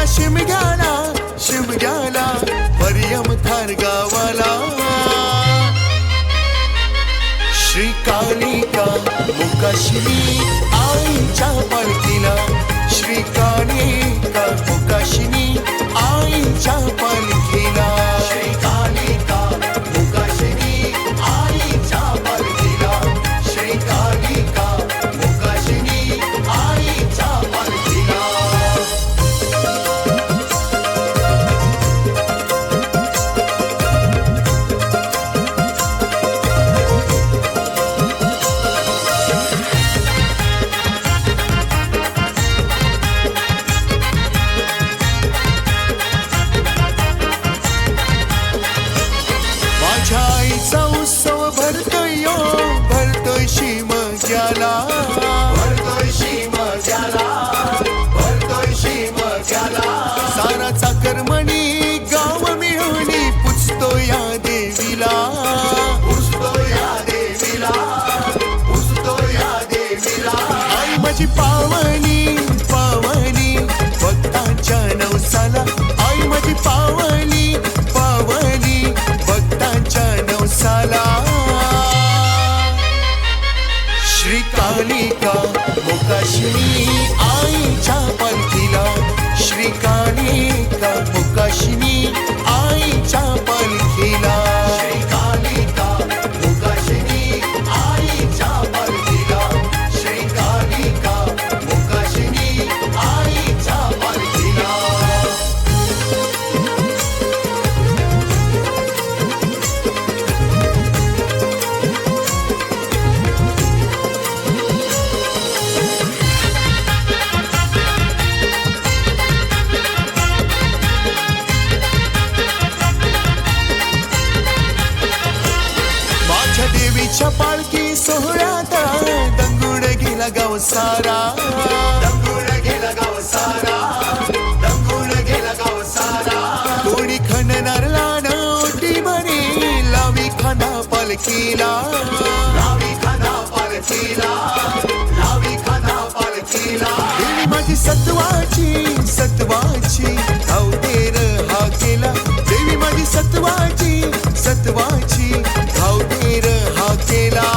शिमग्याला मरियम थार गावाला श्री कालिका मुकाशिनी आईच्या पालखीला श्री कालिका मुकाशिनी आईच्या पालखीला श्री कालिका मुकाशिनी आईच्या पालखीला श्री कालिका मुकाशिनी आईच्या पालखीला उत्सव भरतोय शिमग्याला सारा चाकरमणी गाव मिळून पुजतो या देवीला आई माझी पावनी भक्तांच्या नवसाला आई माझी पावनी भक्तांच्या नवसाला श्री कालिका मुकाशिनी आईच्या पालखीला श्री कालिका मुकाशिनी आईच्या पालखीला श्री कालिका मुकाशिनी आईच्या पालखीला श्री कालिका मुकाशिनी आईच्या पालखीला देवीच्या पालखी सोहळ्यात दंगूड गेला गाव सारा कोणी खणणार लाड ओटी म्हणे लावी खांदा पालखीला देवी माझी सत्वाची धावतेर हा केला देवी माझी सत्वाची धावतेर हा केला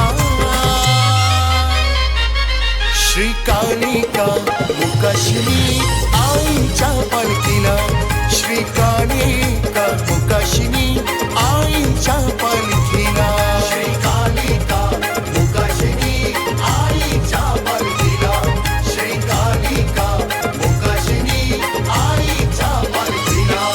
श्री कालिका मुकाशिनी आईच्या पालखीला श्री कालिका मुकाशिनी आईच्या पालखीला श्री कालिका मुकाशिनी आईच्या पालखीला श्री कालिका मुकाशिनी आईच्या पालखीला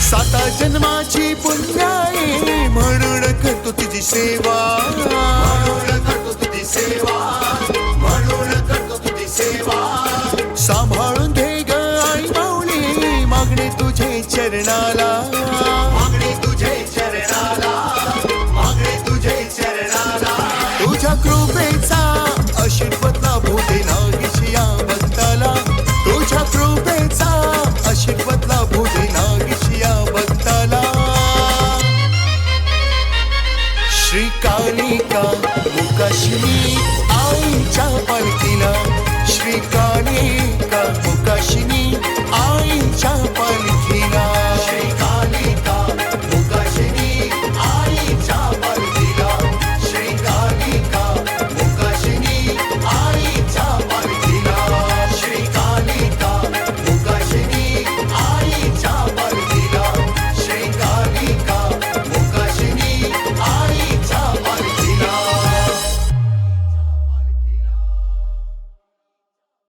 साता जन्माची पुण्याई म्हणून करतो तुझी सेवा सांभाळून घे ग आई माऊली मागणे तुझे चरणाला